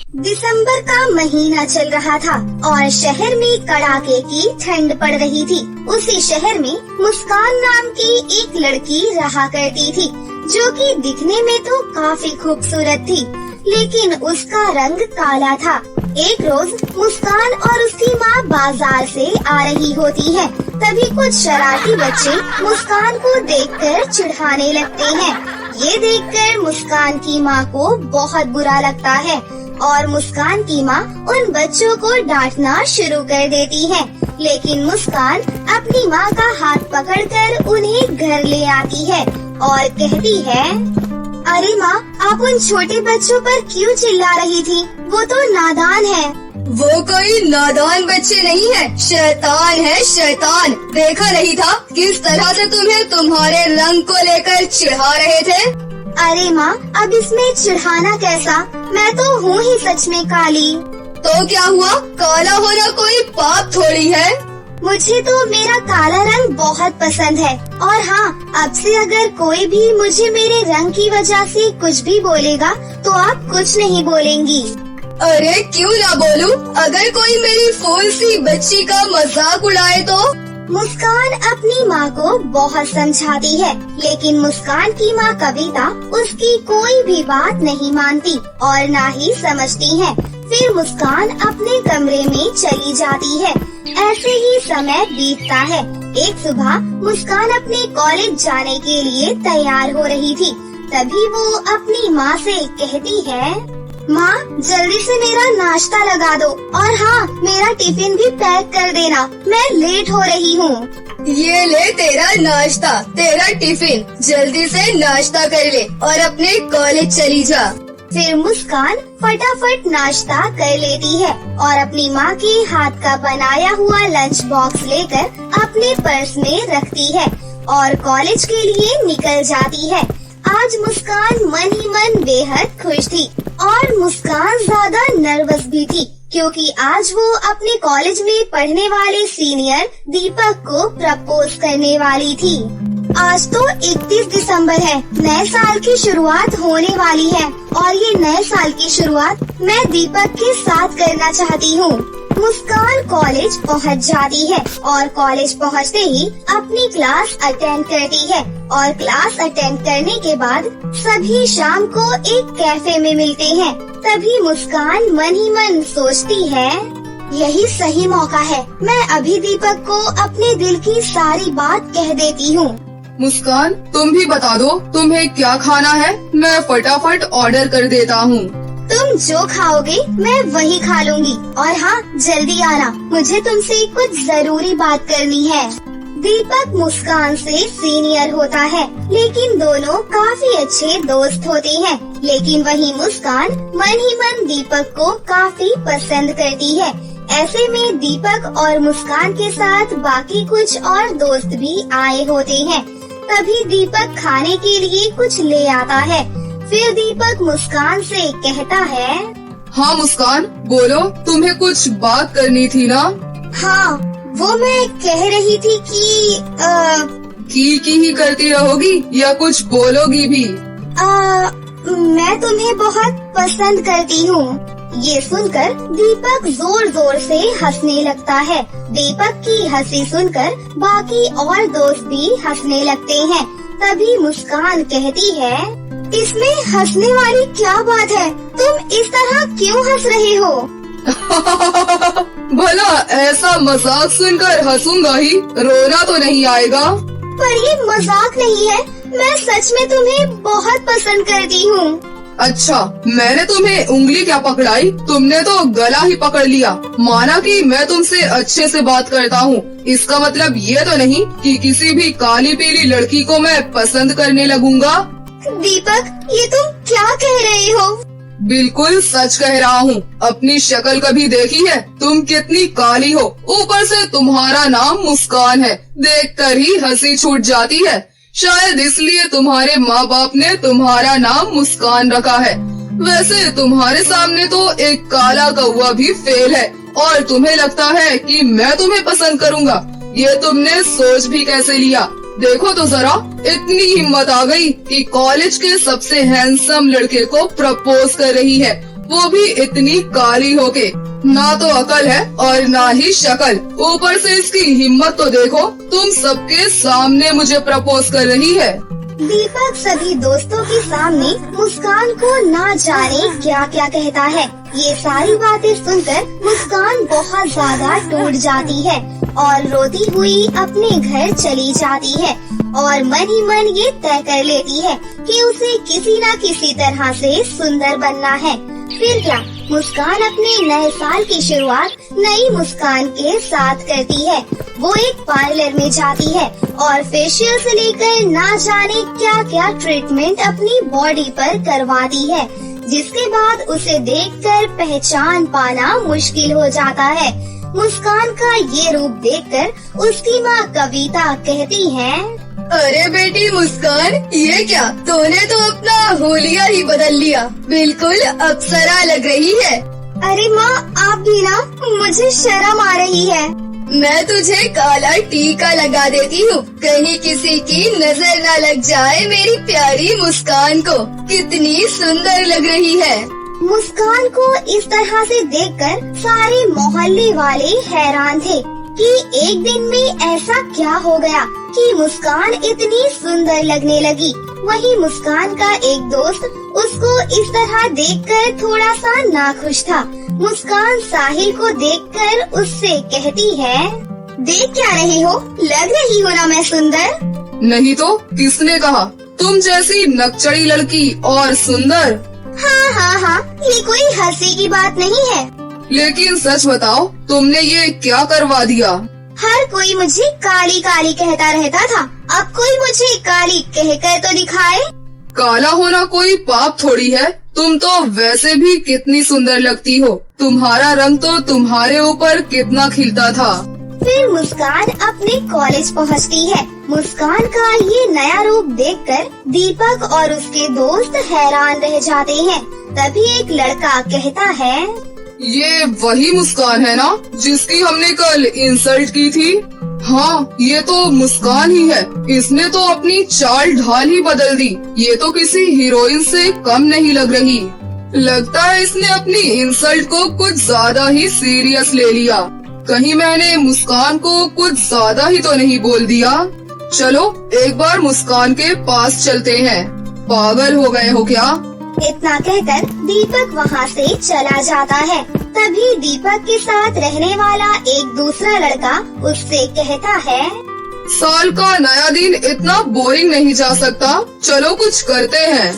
दिसंबर का महीना चल रहा था और शहर में कड़ाके की ठंड पड़ रही थी। उसी शहर में मुस्कान नाम की एक लड़की रहा करती थी, जो कि दिखने में तो काफी खूबसूरत थी, लेकिन उसका रंग काला था। एक रोज मुस्कान और उसकी माँ बाजार से आ रही होती है। तभी कुछ शरारती बच्चे मुस्कान को देखकर चिढ़ाने लगते हैं। ये देखकर मुस्कान की माँ को बहुत बुरा लगता है और मुस्कान की माँ उन बच्चों को डांटना शुरू कर देती है। लेकिन मुस्कान अपनी माँ का हाथ पकड़कर उन्हें घर ले आती है और कहती है, अरे माँ, आप उन छोटे बच्चों पर क्यों चिल्ला रही थी? वो तो नादान है। वो कोई नादान बच्चे नहीं है, शैतान है शैतान। देखा नहीं था किस तरह से तुम्हें तुम्हारे रंग को लेकर चिढ़ा रहे थे? अरे माँ, अब इसमें चिढ़ाना कैसा? मैं तो हूँ ही सच में काली। तो क्या हुआ? काला होना कोई पाप थोड़ी है। मुझे तो मेरा काला रंग बहुत पसंद है। और हाँ, अब से अगर कोई भी मुझे मेरे रंग की वजह से कुछ भी बोलेगा तो आप कुछ नहीं बोलेंगी। अरे क्यों ना बोलूं? अगर कोई मेरी फूल सी बच्ची का मजाक उड़ाए तो? मुस्कान अपनी माँ को बहुत समझाती है, लेकिन मुस्कान की माँ कविता उसकी कोई भी बात नहीं मानती और ना ही समझती है। फिर मुस्कान अपने कमरे में चली जाती है। ऐसे ही समय बीतता है। एक सुबह मुस्कान अपने कॉलेज जाने के लिए तैयार हो रही थी। तभी वो अपनी माँ से कहती है, माँ, जल्दी से मेरा नाश्ता लगा दो और हाँ, मेरा टिफिन भी पैक कर देना, मैं लेट हो रही हूँ। ये ले तेरा नाश्ता, तेरा टिफिन। जल्दी से नाश्ता कर ले और अपने कॉलेज चली जा। फिर मुस्कान फटाफट नाश्ता कर लेती है और अपनी माँ के हाथ का बनाया हुआ लंच बॉक्स लेकर अपने पर्स में रखती है और कॉलेज के लिए निकल जाती है। आज मुस्कान मन ही मन बेहद खुश थी और मुस्कान ज्यादा नर्वस भी थी, क्योंकि आज वो अपने कॉलेज में पढ़ने वाले सीनियर दीपक को प्रपोज करने वाली थी। आज तो 31 दिसंबर है, नए साल की शुरुआत होने वाली है और ये नए साल की शुरुआत मैं दीपक के साथ करना चाहती हूँ। मुस्कान कॉलेज पहुँच जाती है और कॉलेज पहुँचते ही अपनी क्लास अटेंड करती है और क्लास अटेंड करने के बाद सभी शाम को एक कैफे में मिलते हैं। तभी मुस्कान मन ही मन सोचती है, यही सही मौका है, मैं अभी दीपक को अपने दिल की सारी बात कह देती हूँ। मुस्कान, तुम भी बता दो तुम्हें क्या खाना है, मैं फटाफट ऑर्डर कर देता हूँ। तुम जो खाओगे मैं वही खा लूंगी और हाँ, जल्दी आना, मुझे तुमसे कुछ जरूरी बात करनी है। दीपक मुस्कान से सीनियर होता है, लेकिन दोनों काफी अच्छे दोस्त होते हैं। लेकिन वही मुस्कान मन ही मन दीपक को काफी पसंद करती है। ऐसे में दीपक और मुस्कान के साथ बाकी कुछ और दोस्त भी आए होते हैं। तभी दीपक खाने के लिए कुछ ले आता है। फिर दीपक मुस्कान से कहता है, हाँ मुस्कान, बोलो, तुम्हें कुछ बात करनी थी ना? हाँ, वो मैं कह रही थी कि की ही करती रहोगी या कुछ बोलोगी भी? मैं तुम्हें बहुत पसंद करती हूँ। ये सुनकर दीपक जोर जोर से हंसने लगता है। दीपक की हंसी सुनकर बाकी और दोस्त भी हंसने लगते हैं। तभी मुस्कान कहती है, इसमें हंसने वाली क्या बात है? तुम इस तरह क्यों हंस रहे हो? भला ऐसा मजाक सुनकर हंसूंगा ही, रोना तो नहीं आएगा। पर ये मजाक नहीं है, मैं सच में तुम्हें बहुत पसंद करती हूँ। अच्छा, मैंने तुम्हें उंगली क्या पकड़ाई? तुमने तो गला ही पकड़ लिया। माना कि मैं तुमसे अच्छे से बात करता हूँ, इसका मतलब ये तो नहीं कि किसी भी काली पीली लड़की को मैं पसंद करने लगूंगा। दीपक, ये तुम क्या कह रहे हो? बिल्कुल सच कह रहा हूँ। अपनी शक्ल कभी देखी है? तुम कितनी काली हो, ऊपर से तुम्हारा नाम मुस्कान है, देखकर ही हंसी छूट जाती है। शायद इसलिए तुम्हारे माँ बाप ने तुम्हारा नाम मुस्कान रखा है। वैसे तुम्हारे सामने तो एक काला कौवा भी फेल है और तुम्हें लगता है कि मैं तुम्हें पसंद करूँगा। ये तुमने सोच भी कैसे लिया? देखो तो जरा, इतनी हिम्मत आ गई कि कॉलेज के सबसे हैंडसम लड़के को प्रपोज कर रही है वो भी इतनी काली होके। ना तो अकल है और ना ही शक्ल, ऊपर से इसकी हिम्मत तो देखो, तुम सबके सामने मुझे प्रपोज कर रही है। दीपक सभी दोस्तों के सामने मुस्कान को ना जाने क्या क्या कहता है। ये सारी बातें सुनकर मुस्कान बहुत ज्यादा टूट जाती है और रोती हुई अपने घर चली जाती है और मन ही मन ये तय कर लेती है कि उसे किसी न किसी तरह से सुंदर बनना है। फिर क्या, मुस्कान अपने नए साल की शुरुआत नई मुस्कान के साथ करती है। वो एक पार्लर में जाती है और फेशियल से लेकर ना जाने क्या क्या ट्रीटमेंट अपनी बॉडी पर करवाती है, जिसके बाद उसे देखकर पहचान पाना मुश्किल हो जाता है। मुस्कान का ये रूप देखकर उसकी माँ कविता कहती है, अरे बेटी मुस्कान, ये क्या, तूने तो अपना होलिया ही बदल लिया, बिल्कुल अप्सरा लग रही है। अरे माँ, आप भी ना, मुझे शर्म आ रही है। मैं तुझे काला टीका लगा देती हूँ, कहीं किसी की नजर न लग जाए मेरी प्यारी मुस्कान को। कितनी सुंदर लग रही है। मुस्कान को इस तरह से देखकर सारे मोहल्ले वाले हैरान थे कि एक दिन में ऐसा क्या हो गया कि मुस्कान इतनी सुंदर लगने लगी। वहीं मुस्कान का एक दोस्त उसको इस तरह देखकर थोड़ा सा नाखुश था। मुस्कान साहिल को देखकर उससे कहती है, देख क्या रही हो, लग रही हो ना मैं सुंदर? नहीं तो किसने कहा, तुम जैसी नकचड़ी लड़की और सुंदर। हाँ, ये कोई हंसी की बात नहीं है। लेकिन सच बताओ, तुमने ये क्या करवा दिया? हर कोई मुझे काली काली कहता रहता था, अब कोई मुझे काली कहकर तो दिखाए। काला होना कोई पाप थोड़ी है, तुम तो वैसे भी कितनी सुंदर लगती हो। तुम्हारा रंग तो तुम्हारे ऊपर कितना खिलता था। फिर मुस्कान अपने कॉलेज पहुंचती है। मुस्कान का ये नया रूप देखकर दीपक और उसके दोस्त हैरान रह जाते हैं। तभी एक लड़का कहता है, ये वही मुस्कान है ना जिसकी हमने कल इंसल्ट की थी? हाँ, ये तो मुस्कान ही है। इसने तो अपनी चाल ढाल ही बदल दी। ये तो किसी हीरोइन से कम नहीं लग रही। लगता है इसने अपनी इंसल्ट को कुछ ज्यादा ही सीरियस ले लिया। कहीं मैंने मुस्कान को कुछ ज्यादा ही तो नहीं बोल दिया? चलो एक बार मुस्कान के पास चलते हैं। पागल हो गए हो क्या? इतना कहकर दीपक वहाँ से चला जाता है। तभी दीपक के साथ रहने वाला एक दूसरा लड़का उससे कहता है, साल का नया दिन इतना बोरिंग नहीं जा सकता, चलो कुछ करते हैं।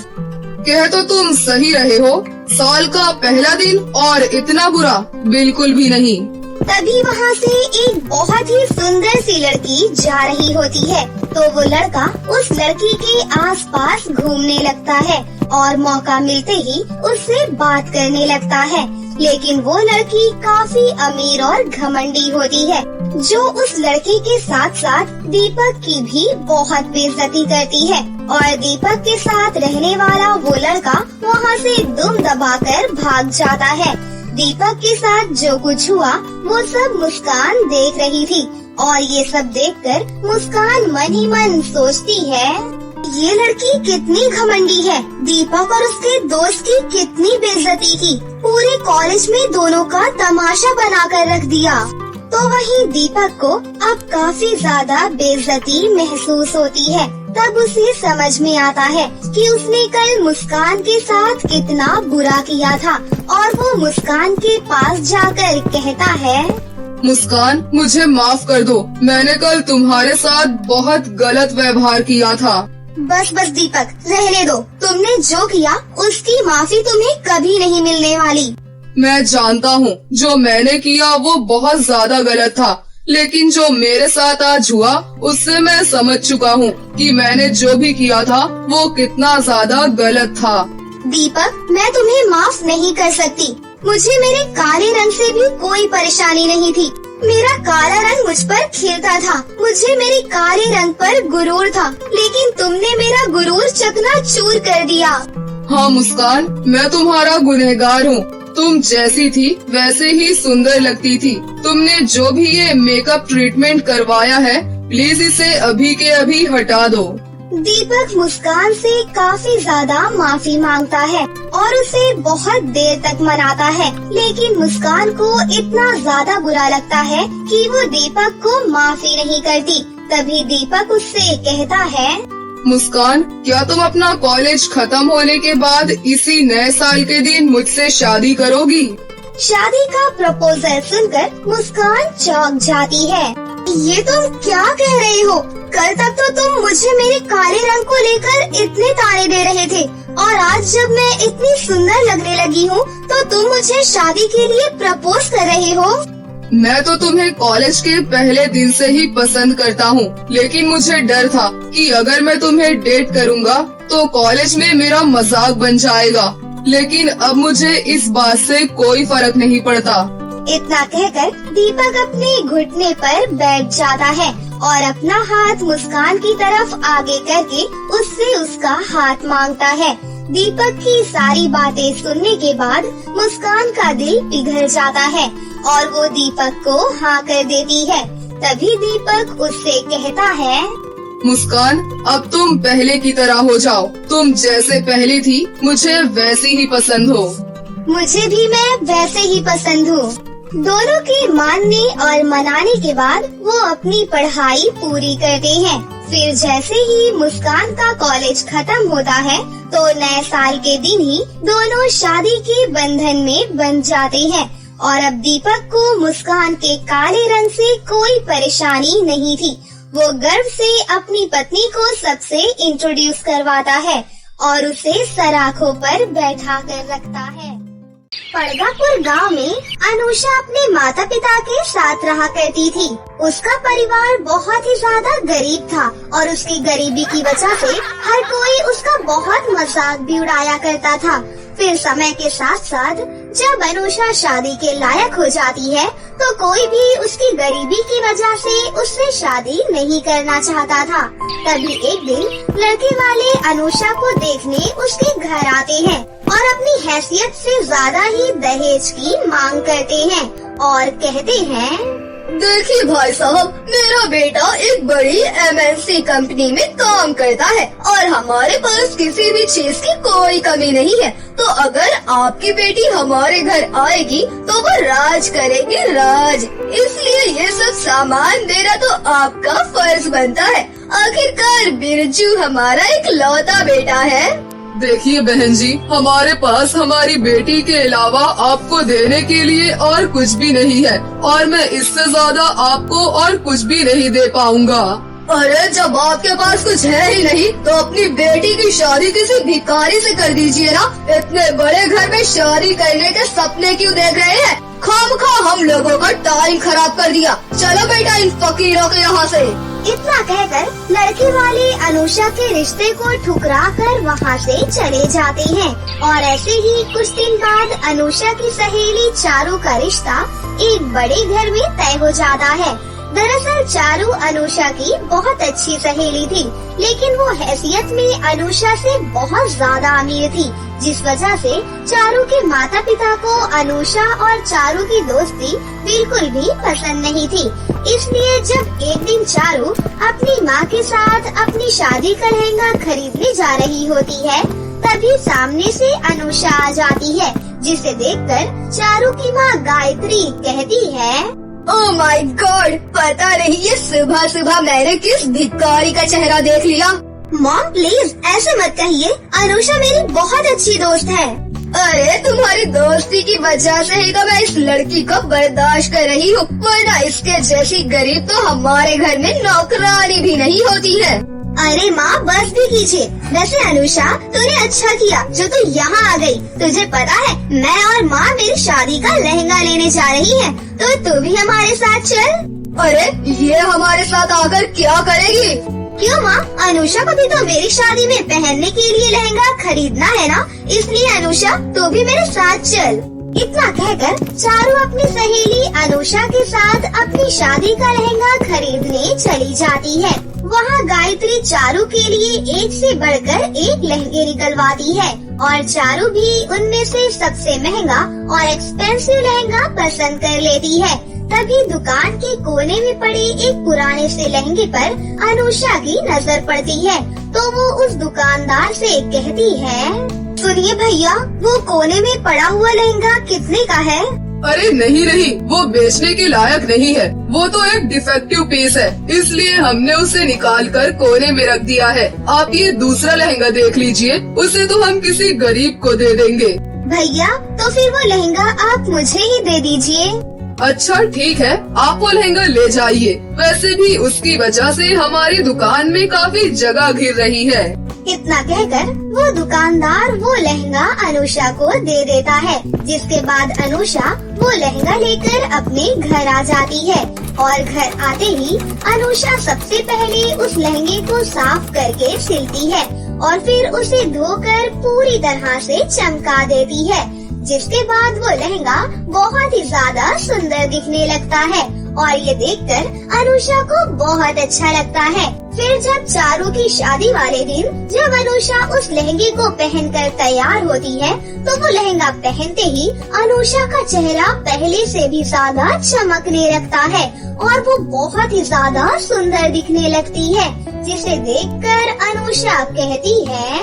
कह तो तुम सही रहे हो, साल का पहला दिन और इतना बुरा बिल्कुल भी नहीं। तभी वहाँ से एक बहुत ही सुंदर सी लड़की जा रही होती है, तो वो लड़का उस लड़की के आसपास घूमने लगता है और मौका मिलते ही उससे बात करने लगता है। लेकिन वो लड़की काफी अमीर और घमंडी होती है, जो उस लड़के के साथ साथ दीपक की भी बहुत बेइज्जती करती है। और दीपक के साथ रहने वाला वो लड़का वहाँ से दुम दबाकर भाग जाता है। दीपक के साथ जो कुछ हुआ वो सब मुस्कान देख रही थी और ये सब देखकर मुस्कान मन ही मन सोचती है, ये लड़की कितनी घमंडी है। दीपक और उसके दोस्त की कितनी बेइज्जती की, पूरे कॉलेज में दोनों का तमाशा बनाकर रख दिया। तो वहीं दीपक को अब काफी ज्यादा बेइज्जती महसूस होती है। तब उसे समझ में आता है कि उसने कल मुस्कान के साथ कितना बुरा किया था और वो मुस्कान के पास जाकर कहता है, मुस्कान मुझे माफ कर दो, मैंने कल तुम्हारे साथ बहुत गलत व्यवहार किया था। बस दीपक, रहने दो। तुमने जो किया उसकी माफी तुम्हें कभी नहीं मिलने वाली। मैं जानता हूँ जो मैंने किया वो बहुत ज्यादा गलत था, लेकिन जो मेरे साथ आज हुआ उससे मैं समझ चुका हूँ कि मैंने जो भी किया था वो कितना ज्यादा गलत था। दीपक, मैं तुम्हें माफ नहीं कर सकती। मुझे मेरे काले रंग से भी कोई परेशानी नहीं थी। मेरा काला रंग मुझ पर खिलता था, मुझे मेरे काले रंग पर गुरूर था, लेकिन तुमने मेरा गुरूर चकनाचूर कर दिया। हाँ मुस्कान, मैं तुम्हारा गुनहगार हूँ। तुम जैसी थी वैसे ही सुंदर लगती थी। तुमने जो भी ये मेकअप ट्रीटमेंट करवाया है, प्लीज इसे अभी के अभी हटा दो। दीपक मुस्कान से काफी ज्यादा माफी मांगता है और उसे बहुत देर तक मनाता है, लेकिन मुस्कान को इतना ज्यादा बुरा लगता है कि वो दीपक को माफी नहीं करती। तभी दीपक उससे कहता है, मुस्कान, क्या तुम अपना कॉलेज खत्म होने के बाद इसी नए साल के दिन मुझसे शादी करोगी? शादी का प्रपोजल सुनकर मुस्कान चौंक जाती है। ये तुम क्या कह रहे हो? कल तक तो तुम मुझे मेरे काले रंग को लेकर इतने ताने दे रहे थे और आज जब मैं इतनी सुंदर लगने लगी हूँ तो तुम मुझे शादी के लिए प्रपोज कर रहे हो? मैं तो तुम्हें कॉलेज के पहले दिन से ही पसंद करता हूँ, लेकिन मुझे डर था कि अगर मैं तुम्हें डेट करूँगा तो कॉलेज में मेरा मजाक बन जाएगा, लेकिन अब मुझे इस बात से कोई फर्क नहीं पड़ता। इतना कहकर दीपक अपने घुटने पर बैठ जाता है और अपना हाथ मुस्कान की तरफ आगे करके उससे उसका हाथ मांगता है। दीपक की सारी बातें सुनने के बाद मुस्कान का दिल पिघल जाता है और वो दीपक को हाँ कर देती है। तभी दीपक उससे कहता है, मुस्कान, अब तुम पहले की तरह हो जाओ। तुम जैसे पहली थी मुझे वैसी ही पसंद हो। मुझे भी मैं वैसे ही पसंद हूँ। दोनों के मानने और मनाने के बाद वो अपनी पढ़ाई पूरी करते हैं। फिर जैसे ही मुस्कान का कॉलेज खत्म होता है तो नए साल के दिन ही दोनों शादी के बंधन में बंध जाते हैं और अब दीपक को मुस्कान के काले रंग से कोई परेशानी नहीं थी। वो गर्व से अपनी पत्नी को सबसे इंट्रोड्यूस करवाता है और उसे सराखों पर बैठा कर रखता है। पड़गापुर गांव में अनुषा अपने माता पिता के साथ रहा करती थी। उसका परिवार बहुत ही ज्यादा गरीब था और उसकी गरीबी की वजह से हर कोई उसका बहुत मजाक भी उड़ाया करता था। फिर समय के साथ साथ जब अनुषा शादी के लायक हो जाती है तो कोई भी उसकी गरीबी की वजह से उससे शादी नहीं करना चाहता था। तभी एक दिन लड़के वाले अनुषा को देखने उसके घर आते हैं और अपनी हैसियत से ज्यादा ही दहेज की मांग करते हैं और कहते हैं, देखिए भाई साहब, मेरा बेटा एक बड़ी MNC कंपनी में काम करता है और हमारे पास किसी भी चीज की कोई कमी नहीं है। तो अगर आपकी बेटी हमारे घर आएगी तो वो राज करेगी, राज। इसलिए ये सब सामान देना तो आपका फर्ज बनता है। आखिरकार बिरजू हमारा एक लौता बेटा है। देखिए बहन जी, हमारे पास हमारी बेटी के अलावा आपको देने के लिए और कुछ भी नहीं है और मैं इससे ज्यादा आपको और कुछ भी नहीं दे पाऊंगा। अरे जब आपके पास कुछ है ही नहीं तो अपनी बेटी की शादी किसी भिखारी से कर दीजिए ना। इतने बड़े घर में शादी करने के सपने क्यों देख रहे हैं? खामखा हम लोगों का टाइम खराब कर दिया। चलो बेटा इन फकीरों के यहाँ से। इतना कहकर लड़के वाले अनुषा के रिश्ते को ठुकरा कर वहाँ से चले जाते हैं और ऐसे ही कुछ दिन बाद अनुषा की सहेली चारू का रिश्ता एक बड़े घर में तय हो जाता है। दरअसल चारू अनुषा की बहुत अच्छी सहेली थी, लेकिन वो हैसियत में अनुषा से बहुत ज्यादा अमीर थी, जिस वजह से चारू के माता पिता को अनुषा और चारू की दोस्ती बिल्कुल भी पसंद नहीं थी। इसलिए जब एक दिन चारू अपनी माँ के साथ अपनी शादी का लहंगा खरीदने जा रही होती है, तभी सामने से अनुषा आ जाती है, जिसे देखकर चारू की माँ गायत्री कहती है, ओह माय गॉड, पता नहीं ये सुबह सुबह मैंने किस भिखारी का चेहरा देख लिया। मॉम प्लीज ऐसे मत कहिए, अनुषा मेरी बहुत अच्छी दोस्त है। अरे तुम्हारी दोस्ती की वजह से ही तो मैं इस लड़की को बर्दाश्त कर रही हूँ, वरना इसके जैसी गरीब तो हमारे घर में नौकरानी भी नहीं होती है। अरे माँ बस भी कीजिए। वैसे अनुषा तूने अच्छा किया जो तू यहाँ आ गई। तुझे पता है मैं और माँ मेरी शादी का लहंगा लेने जा रही है, तो तू भी हमारे साथ चल। अरे ये हमारे साथ आकर क्या करेगी? क्यों माँ, अनुषा को भी तो मेरी शादी में पहनने के लिए लहंगा खरीदना है ना, इसलिए अनुषा तू भी मेरे साथ चल। इतना कहकर चारू अपनी सहेली अनुषा के साथ अपनी शादी का लहंगा खरीदने चली जाती है। वहाँ गायत्री चारू के लिए एक से बढ़कर एक लहंगे निकलवाती है और चारू भी उनमें से सबसे महंगा और एक्सपेंसिव लहंगा पसंद कर लेती है। तभी दुकान के कोने में पड़े एक पुराने से लहंगे पर अनुषा की नजर पड़ती है तो वो उस दुकानदार से कहती है, सुनिए भैया, वो कोने में पड़ा हुआ लहंगा कितने का है? अरे नहीं, वो बेचने के लायक नहीं है। वो तो एक डिफेक्टिव पीस है, इसलिए हमने उसे निकाल कर कोने में रख दिया है। आप ये दूसरा लहंगा देख लीजिए, उसे तो हम किसी गरीब को दे देंगे। भैया, तो फिर वो लहंगा आप मुझे ही दे दीजिए। अच्छा ठीक है, आप वो लहंगा ले जाइए। वैसे भी उसकी वजह से हमारी दुकान में काफी जगह घिर रही है। इतना कहकर वो दुकानदार वो लहंगा अनुषा को दे देता है, जिसके बाद अनुषा वो लहंगा लेकर अपने घर आ जाती है और घर आते ही अनुषा सबसे पहले उस लहंगे को साफ करके सिलती है और फिर उसे धोकर पूरी तरह से चमका देती है, जिसके बाद वो लहंगा बहुत ही ज्यादा सुंदर दिखने लगता है और ये देखकर अनुषा को बहुत अच्छा लगता है। फिर जब चारू की शादी वाले दिन जब अनुषा उस लहंगे को पहनकर तैयार होती है तो वो लहंगा पहनते ही अनुषा का चेहरा पहले से भी ज्यादा चमकने लगता है और वो बहुत ही ज्यादा सुंदर दिखने लगती है, जिसे देखकर अनुषा कहती है,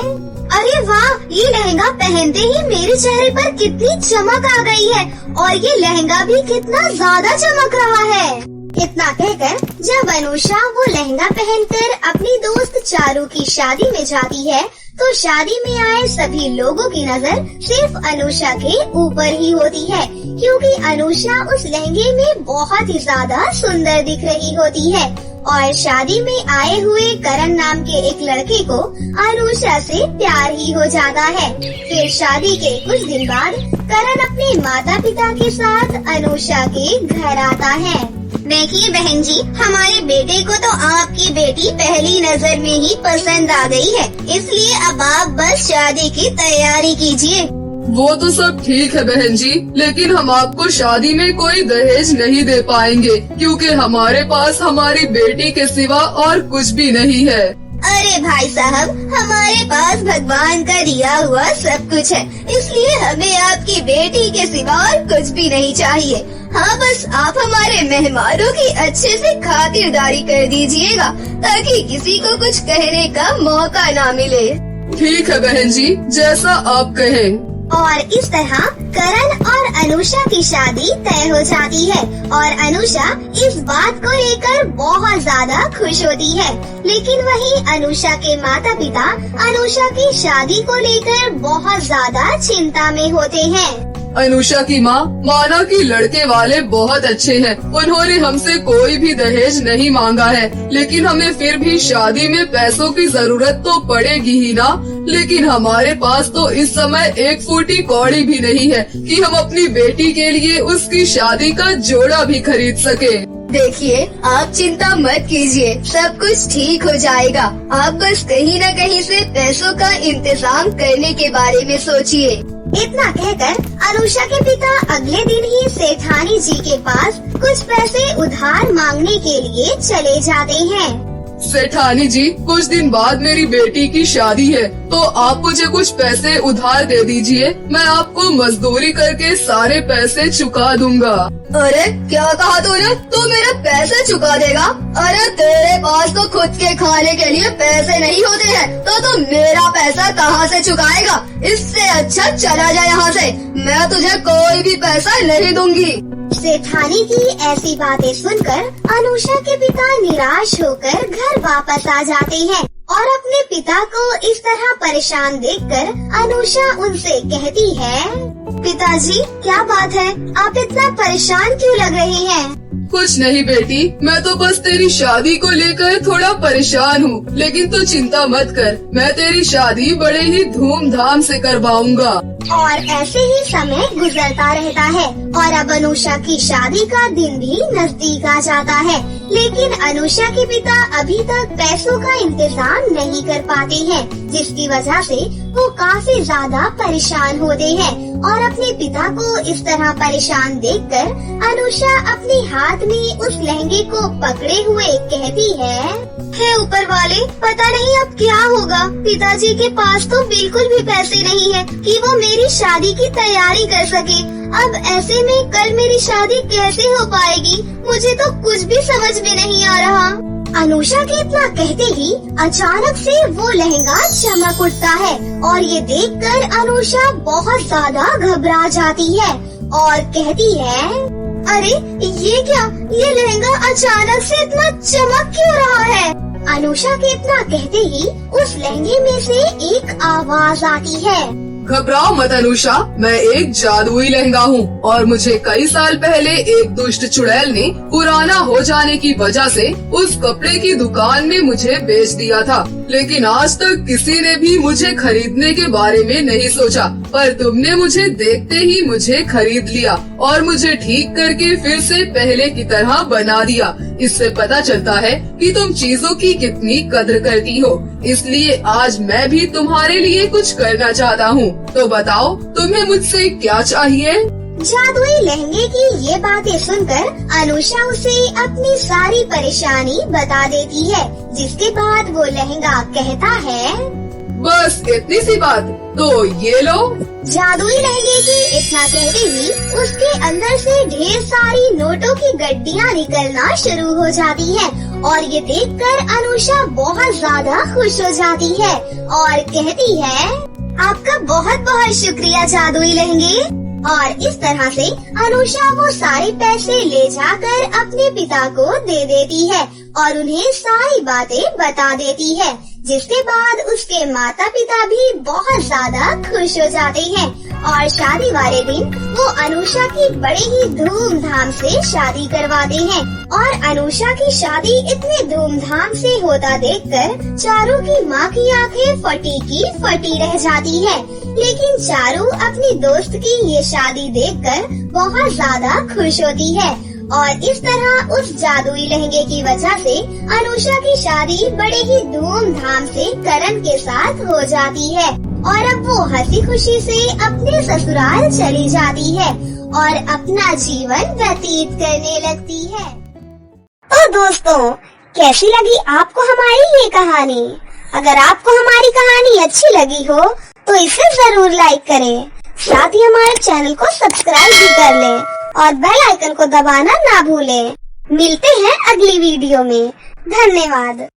अरे वाह, ये लहंगा पहनते ही मेरे चेहरे पर कितनी चमक आ गई है और ये लहंगा भी कितना ज्यादा चमक रहा है। इतना कहकर जब अनुषा वो लहंगा पहनकर अपनी दोस्त चारू की शादी में जाती है तो शादी में आए सभी लोगों की नजर सिर्फ अनुषा के ऊपर ही होती है, क्योंकि अनुषा उस लहंगे में बहुत ही ज्यादा सुंदर दिख रही होती है और शादी में आए हुए करण नाम के एक लड़के को अनुषा से प्यार ही हो जाता है। फिर शादी के कुछ दिन बाद करण अपने माता पिता के साथ अनुषा के घर आता है। देखिए बहन जी, हमारे बेटे को तो आपकी बेटी पहली नजर में ही पसंद आ गई है, इसलिए अब आप बस शादी की तैयारी कीजिए। वो तो सब ठीक है बहन जी, लेकिन हम आपको शादी में कोई दहेज नहीं दे पाएंगे, क्योंकि हमारे पास हमारी बेटी के सिवा और कुछ भी नहीं है। अरे भाई साहब, हमारे पास भगवान का दिया हुआ सब कुछ है, इसलिए हमें आपकी बेटी के सिवा और कुछ भी नहीं चाहिए। हाँ, बस आप हमारे मेहमानों की अच्छे से खातिरदारी कर दीजिएगा ताकि किसी को कुछ कहने का मौका ना मिले। ठीक है बहन जी, जैसा आप कहें। और इस तरह करण और अनुषा की शादी तय हो जाती है और अनुषा इस बात को लेकर बहुत ज्यादा खुश होती है, लेकिन वहीं अनुषा के माता पिता अनुषा की शादी को लेकर बहुत ज्यादा चिंता में होते हैं। अनुषा की माँ माना कि लड़के वाले बहुत अच्छे हैं, उन्होंने हमसे कोई भी दहेज नहीं मांगा है, लेकिन हमें फिर भी शादी में पैसों की जरूरत तो पड़ेगी ही ना। लेकिन हमारे पास तो इस समय एक फूटी कौड़ी भी नहीं है कि हम अपनी बेटी के लिए उसकी शादी का जोड़ा भी खरीद सके। देखिए, आप चिंता मत कीजिए, सब कुछ ठीक हो जाएगा। आप बस कहीं न कहीं से पैसों का इंतजाम करने के बारे में सोचिए। इतना कहकर अनुषा के पिता अगले दिन ही सेठानी जी के पास कुछ पैसे उधार मांगने के लिए चले जाते हैं। सेठानी जी, कुछ दिन बाद मेरी बेटी की शादी है, तो आप मुझे कुछ पैसे उधार दे दीजिए, मैं आपको मजदूरी करके सारे पैसे चुका दूंगा। अरे क्या कहा तूने? तू मेरा पैसे चुका देगा? अरे तेरे पास तो खुद के खाने के लिए पैसे नहीं होते हैं, तो तू मेरा पैसा कहाँ से चुकाएगा? इससे अच्छा चला जा यहाँ से, मैं तुझे कोई भी पैसा नहीं दूंगी। सेठानी की ऐसी बातें सुनकर अनुषा के पिता निराश होकर घर वापस आ जाते हैं और अपने पिता को इस तरह परेशान देखकर अनुषा उनसे कहती है, पिताजी क्या बात है, आप इतना परेशान क्यों लग रही हैं? कुछ नहीं बेटी, मैं तो बस तेरी शादी को लेकर थोड़ा परेशान हूँ, लेकिन तू चिंता मत कर, मैं तेरी शादी बड़े ही धूमधाम से करवाऊंगा। और ऐसे ही समय गुजरता रहता है और अब अनुषा की शादी का दिन भी नजदीक आ जाता है, लेकिन अनुषा के पिता अभी तक पैसों का इंतजाम नहीं कर पाते हैं, जिसकी वजह से वो काफी ज्यादा परेशान होते हैं और अपने पिता को इस तरह परेशान देखकर अनुषा अपने हाथ में उस लहंगे को पकड़े हुए कहती है, हे ऊपर वाले, पता नहीं अब क्या होगा। पिताजी के पास तो बिल्कुल भी पैसे नहीं है कि वो मेरी शादी की तैयारी कर सके। अब ऐसे में कल मेरी शादी कैसे हो पाएगी? मुझे तो कुछ भी समझ में नहीं आ रहा। अनुषा के इतना कहते ही अचानक से वो लहंगा चमक उठता है और ये देखकर अनुषा बहुत ज्यादा घबरा जाती है और कहती है, अरे ये क्या? ये लहंगा अचानक से इतना चमक क्यों रहा है? अनुषा के इतना कहते ही उस लहंगे में से एक आवाज आती है, घबराओ मत अनुषा, मैं एक जादुई लहंगा हूँ और मुझे कई साल पहले एक दुष्ट चुड़ैल ने पुराना हो जाने की वजह से उस कपड़े की दुकान में मुझे बेच दिया था। लेकिन आज तक किसी ने भी मुझे खरीदने के बारे में नहीं सोचा, पर तुमने मुझे देखते ही मुझे खरीद लिया और मुझे ठीक करके फिर से पहले की तरह बना दिया। इससे पता चलता है कि तुम चीजों की कितनी कद्र करती हो। इसलिए आज मैं भी तुम्हारे लिए कुछ करना चाहता हूँ। तो बताओ तुम्हें मुझसे क्या चाहिए? जादुई लहंगे की ये बातें सुनकर अनुषा उसे अपनी सारी परेशानी बता देती है, जिसके बाद वो लहंगा कहता है, बस इतनी सी बात, तो ये लो। जादुई लहंगे की इतना कहते ही उसके अंदर से ढेर सारी नोटों की गड्डियाँ निकलना शुरू हो जाती है और ये देखकर अनुषा बहुत ज्यादा खुश हो जाती है और कहती है, आपका बहुत बहुत शुक्रिया जादुई लहंगे। और इस तरह से अनुषा वो सारे पैसे ले जाकर अपने पिता को दे देती है और उन्हें सारी बातें बता देती है, जिसके बाद उसके माता पिता भी बहुत ज्यादा खुश हो जाते हैं और शादी वाले दिन वो अनुषा की बड़े ही धूमधाम से शादी करवाते हैं। और अनुषा की शादी इतनी धूमधाम से होता देखकर चारू की माँ की आंखें फटी की फटी रह जाती है। लेकिन चारू अपनी दोस्त की ये शादी देखकर बहुत ज्यादा खुश होती है और इस तरह उस जादुई लहंगे की वजह से अनुषा की शादी बड़े ही धूमधाम से करण के साथ हो जाती है और अब वो हंसी खुशी से अपने ससुराल चली जाती है और अपना जीवन व्यतीत करने लगती है। तो दोस्तों, कैसी लगी आपको हमारी ये कहानी? अगर आपको हमारी कहानी अच्छी लगी हो तो इसे जरूर लाइक करें, साथ ही हमारे चैनल को सब्सक्राइब भी कर लें और बेल आइकन को दबाना ना भूलें। मिलते हैं अगली वीडियो में। धन्यवाद।